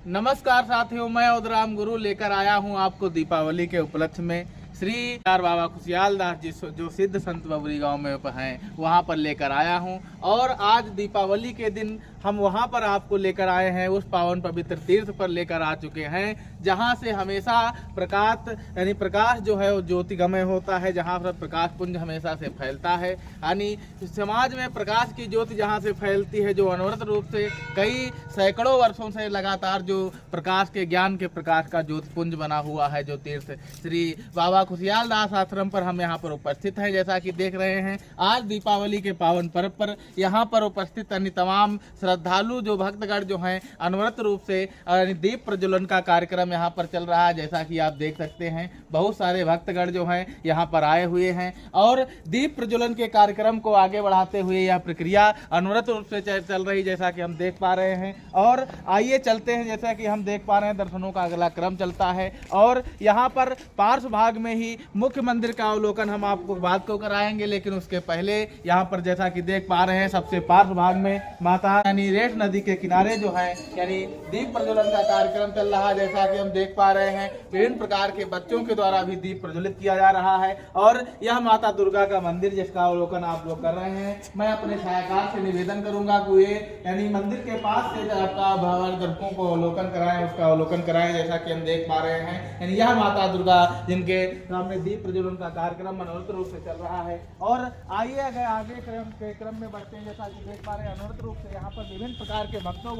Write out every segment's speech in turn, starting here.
नमस्कार साथियों, मैं उदराम गुरु लेकर आया हूं आपको दीपावली के उपलक्ष्य में श्री बाबा खुशियाल दास जी जो सिद्ध संत बबरी गांव में हैं वहां पर लेकर आया हूं। और आज दीपावली के दिन हम वहां पर आपको लेकर आए हैं, उस पावन पवित्र तीर्थ पर लेकर आ चुके हैं जहां से हमेशा प्रकाश यानी प्रकाश जो है वो ज्योतिगमय होता है, जहां पर प्रकाश पुंज हमेशा से फैलता है। यानी समाज में प्रकाश की ज्योति जहां से फैलती है, जो अनवरत रूप से कई सैकड़ों वर्षों से लगातार जो प्रकाश के ज्ञान के प्रकाश का ज्योतिपुंज बना हुआ है, जो तीर्थ श्री बाबा खुशियाल दास आश्रम पर हम यहाँ पर उपस्थित हैं। जैसा कि देख रहे हैं, आज दीपावली के पावन पर्व पर यहाँ पर उपस्थित अन्य तमाम श्रद्धालु जो भक्तगण जो हैं अनवरत रूप से दीप प्रज्वलन का कार्यक्रम यहाँ पर चल रहा है। जैसा कि आप देख सकते हैं, बहुत सारे भक्तगण जो हैं यहाँ पर आए हुए हैं और दीप प्रज्वलन के कार्यक्रम को आगे बढ़ाते हुए यह प्रक्रिया अनवरत रूप से चल रही, जैसा कि हम देख पा रहे हैं। और आइए चलते हैं, जैसा कि हम देख पा रहे हैं दर्शनों का अगला क्रम चलता है। और यहाँ पर पार्श्व भाग में ही मुख्य मंदिर का अवलोकन हम आपको बात को कराएंगे, लेकिन उसके पहले यहाँ पर जैसा कि देख पा रहे हैं सबसे पार्श्व भाग में माता यानी रेठ नदी के किनारे जो है यानी दीप प्रज्वलन का कार्यक्रम चल रहा है। जैसा कि हम देख पा रहे हैं, विभिन्न प्रकार के बच्चों के द्वारा भी दीप प्रज्वलित किया जा रहा है। और यह माता दुर्गा का मंदिर जिसका अवलोकन आप लोग कर रहे हैं, मैं अपने छायाकार से निवेदन करूंगा कि ये यानी मंदिर के पास से आपका भगवान दर्शकों को अवलोकन कराएं, उसका अवलोकन कराएं। जैसा कि हम देख पा रहे हैं, यानी यह माता दुर्गा जिनके सामने दीप प्रज्वलन का कार्यक्रम अनवरत रूप से चल रहा है। और आइए अगर आगे क्रम में बढ़ते हैं, जैसा कि देख पा रहे हैं अनवरत रूप से यहाँ पर विभिन्न प्रकार के भक्तों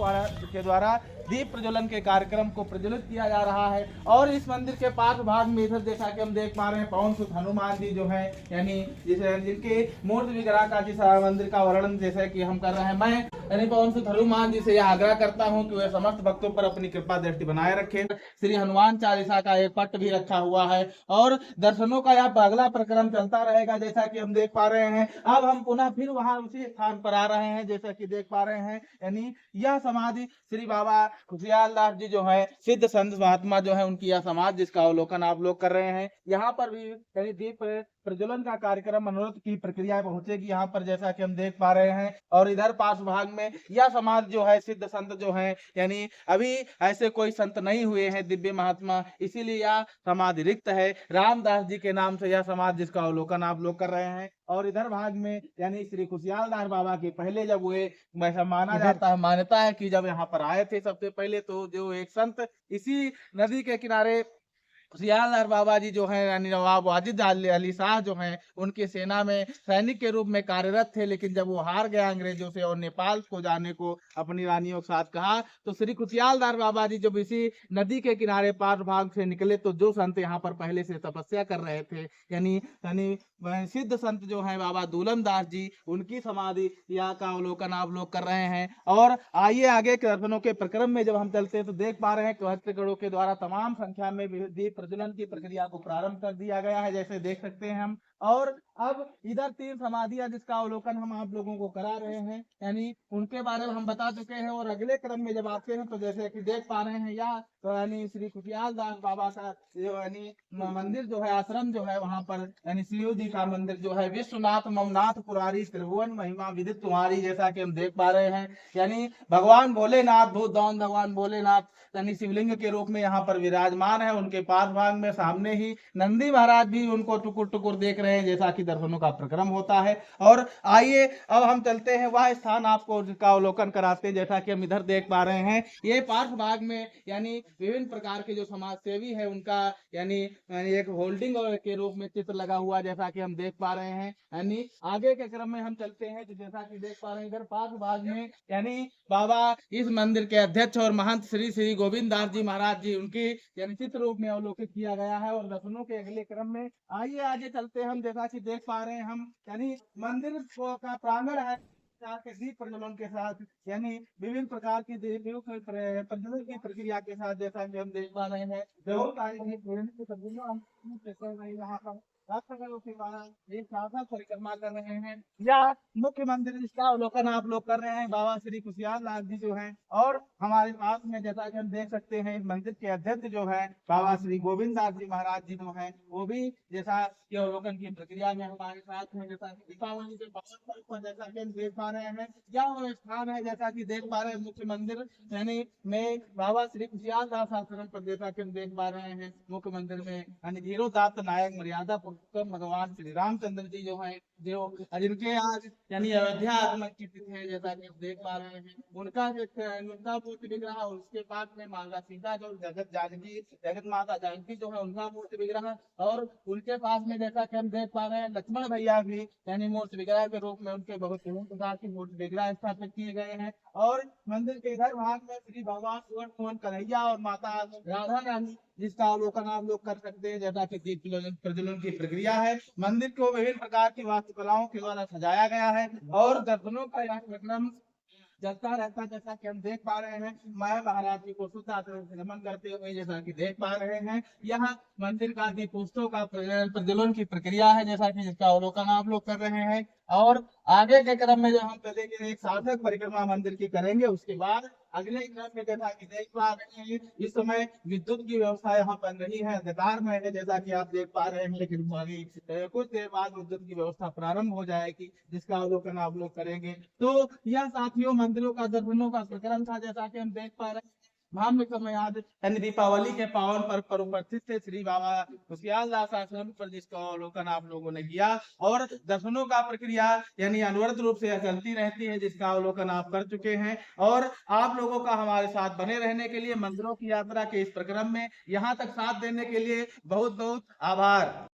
के द्वारा दीप प्रज्वलन के कार्यक्रम को प्रज्वलित किया जा रहा है। और इस मंदिर के पास भाग में इधर जैसा कि हम देख पा रहे हैं पवन सुत हनुमान जी जो है यानी जिनके मूर्ति विग्रह का जिस मंदिर का वर्णन जैसे कि हम कर रहे हैं, मैं यानी पवन सुत हनुमान जी से यह आग्रह करता हूं कि वे समस्त भक्तों पर अपनी कृपा दृष्टि बनाए रखें। श्री हनुमान चालीसा का एक पट भी रखा हुआ है और दर्शनों का यह अगला प्रक्रम चलता रहेगा। जैसा कि हम देख पा रहे हैं, अब हम पुनः फिर वहां उसी स्थान पर आ रहे हैं। जैसा कि देख पा रहे हैं, यानी यह समाधि श्री बाबा खुशियाल दास जी जो है सिद्ध संत महात्मा जो है उनकी यह समाधि जिसका अवलोकन आप लोग कर रहे हैं। यहाँ पर भी यानी दीप प्रज्वलन का कार्यक्रम अनुरोध की प्रक्रिया पहुंचेगी यहाँ पर, जैसा कि हम देख पा रहे हैं। और इधर पास भाग में यह समाज जो है सिद्ध संत जो है यानी अभी ऐसे कोई संत नहीं हुए हैं दिव्य महात्मा, इसीलिए यह समाधि रिक्त है। रामदास जी के नाम से यह समाज जिसका अवलोकन आप लोग कर रहे हैं। और इधर भाग में यानी श्री खुशियाल दास बाबा के पहले जब हुए वैसा माना जाता है, मान्यता है कि जब यहाँ पर आए थे सबसे पहले तो जो एक संत इसी नदी के किनारे खुशियाल बाबा जी जो है यानी नवाब वाजिद अली शाह जो हैं उनकी सेना में सैनिक के रूप में कार्यरत थे, लेकिन जब वो हार गया अंग्रेजों से और नेपाल को जाने को अपनी रानियों के साथ कहा, तो श्री खुशियाल बाबा जी जब इसी नदी के किनारे पार भाग से निकले तो जो संत यहाँ पर पहले से तपस्या कर रहे थे यानी यानी सिद्ध संत जो है बाबा दूलम दास जी, उनकी समाधि या का अवलोकन आप लोग कर रहे हैं। और आइए आगे के दर्शनों के प्रक्रम में जब हम चलते हैं तो देख पा रहे हैं कि भक्तगणों के द्वारा तमाम संख्या में दीप प्रज्वलन की प्रक्रिया को प्रारंभ कर दिया गया है, जैसे देख सकते हैं हम। और अब इधर 3 समाधियां जिसका अवलोकन हम आप लोगों को करा रहे हैं, यानी उनके बारे में हम बता चुके हैं। और अगले क्रम में जब आते हैं तो जैसे कि देख पा रहे हैं या तो यानी श्री खुशियाल दास बाबा का जो यानी मंदिर जो है आश्रम जो है वहां पर यानी शिव जी का मंदिर जो है विश्वनाथ ममनाथ पुरारी त्रिभुवन महिमा विदित तुम्हारी, जैसा कि हम देख पा रहे हैं। यानी भगवान भोलेनाथ भूत दौन भगवान भोलेनाथ यानी शिवलिंग के रूप में यहाँ पर विराजमान है। उनके पास भाग में सामने ही नंदी महाराज भी उनको टुकुर टुकुर देख रहे हैं, जैसा कि दर्शनों का प्रक्रम होता है। और आइए अब हम चलते हैं वह स्थान आपको जिसका अवलोकन कराते हैं। जैसा कि हम इधर देख पा रहे हैं, ये पार्श्व भाग में यानी विभिन्न प्रकार के जो समाज सेवी है उनका यानी एक होल्डिंग के रूप में चित्र लगा हुआ, जैसा कि हम देख पा रहे हैं। यानी आगे के क्रम में हम चलते हैं तो जैसा कि देख पा रहे हैं इधर पार्श्व भाग में यानी बाबा इस मंदिर के अध्यक्ष और महंत श्री श्री गोविंद दास जी महाराज जी उनकी यानी चित्र रूप में अवलोकित किया गया है। और दर्शनों के अगले क्रम में आइए आगे चलते हैं हम, जैसा कि देख पा रहे हैं हम यानी मंदिर का प्रांगण है के दीप प्रज्वलन के साथ यानी विभिन्न प्रकार की प्रज्वलन की प्रक्रिया के साथ, जैसा कि हम देख पा रहे हैं यहाँ पर भक्तगणों के द्वारा एक सार्थक परिक्रमा कर रहे हैं। यह मुख्य मंदिर जिसका अवलोकन आप लोग कर रहे हैं बाबा श्री खुशियाल दास जी जो हैं, और हमारे पास में जैसा कि हम देख सकते हैं इस मंदिर के अध्यक्ष जो है बाबा श्री गोविंद दास जी महाराज जी जो हैं, वो भी जैसा कि अवलोकन की प्रक्रिया में हमारे साथ में, जैसा कि दीपावली के पावन पर्व पर जैसा कि हम देख पा रहे हैं, यह वो स्थान है जैसा कि देख पा रहे हैं मुख्य मंदिर यानी में बाबा श्री खुशियाल दास आश्रम पर जैसा कि हम देख पा रहे हैं मुख्य मंदिर में यानी धीरोदात्त नायक मर्यादा पुरुषोत्तम भगवान श्री रामचंद्र जी जो है, जो जिनके आज यानी अयोध्या आगमन की तिथि है जैसा कि हम देख पा रहे हैं, उनका मूर्ति विग्रह, और उसके बाद में माता सीता जो जगत माता जानकी जो है उनका मूर्ति विग्रह, और उनके पास में जैसा कि हम देख पा रहे हैं लक्ष्मण भैया भी यानी मूर्ति विग्रह के रूप में उनके बहुत विभिन्न प्रकार की मूर्ति विग्रह स्थापित किए गए हैं। और मंदिर के इधर भाग में श्री भगवान सुवर्ण मोहन कन्हैया और माता राधा रानी जिसका अवलोकन आप लोग कर सकते हैं जैसा कि दीप प्रज्वलन की प्रक्रिया है। मंदिर को विभिन्न प्रकार की वास्तुकलाओं के द्वारा सजाया गया है और दर्शनों का यह कार्यक्रम चलता रहता जैसा कि हम देख पा रहे हैं। मैं महाराज जी को शुद्ध आचरण से नमन करते हुए जैसा कि देख पा रहे हैं, यहाँ मंदिर का दीपोत्सव का प्रज्वलन की प्रक्रिया है जैसा कि जिसका अवलोकन आप लोग कर रहे हैं। और आगे के क्रम में जब हम चलेंगे एक सार्थक परिक्रमा मंदिर की करेंगे, उसके बाद अगले क्रम में जैसा कि देख पा रहे हैं इस समय विद्युत की व्यवस्था यहाँ बन रही है, अंधकार में है जैसा कि आप देख पा रहे हैं, लेकिन कुछ देर बाद विद्युत की व्यवस्था प्रारंभ हो जाएगी जिसका अवलोकन आप लोग करेंगे। तो यह साथियों मंदिरों का दर्शनों का प्रकरण था जैसा कि हम देख पा रहे हैं। धार्मिक समय आज यानी दीपावली के पावन पर्व पर उपस्थित थे श्री बाबा खुशियाल दास आश्रम पर जिसका अवलोकन आप लोगों ने किया, और दर्शनों का प्रक्रिया यानी अनवरत रूप से चलती रहती है जिसका अवलोकन आप कर चुके हैं। और आप लोगों का हमारे साथ बने रहने के लिए, मंदिरों की यात्रा के इस प्रक्रम में यहाँ तक साथ देने के लिए बहुत बहुत आभार।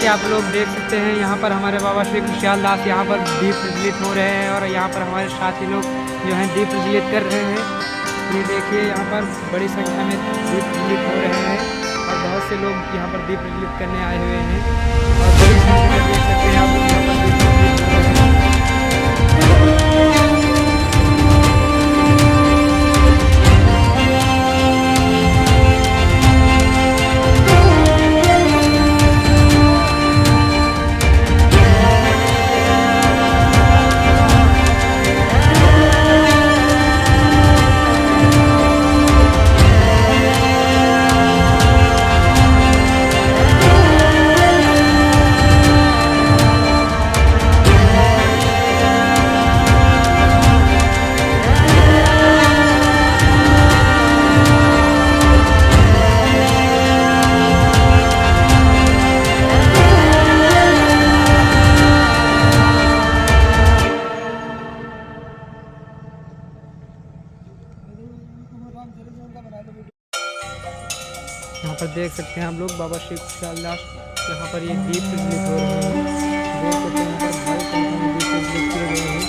आप लोग देख सकते हैं यहाँ पर हमारे बाबा श्री खुशियाल दास यहाँ पर दीप प्रज्वलित हो रहे हैं और यहाँ पर हमारे साथी लोग जो हैं दीप प्रज्वलित कर रहे हैं। ये देखिए यहाँ पर बड़ी संख्या में दीप प्रज्वलित हो रहे हैं और बहुत से लोग यहाँ पर दीप प्रज्वलित करने आए हुए हैं और बड़ी संख्या में देख सकते हैं आप लोग यहाँ पर दीप प्रज्वलित हो रहे हैं। यहाँ पर देख सकते हैं आप लोग बाबा श्री खुशियाल दास यहाँ पर ये दीप प्रज्वलित हो रहे हैं। देख सकते हैं यहाँ पर भारी संख्या में दीप प्रज्वलित किए गए हैं।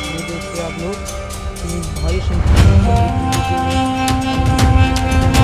ये देखिए आप लोग भारी संख्या में दीप प्रज्वलित किए गए हैं।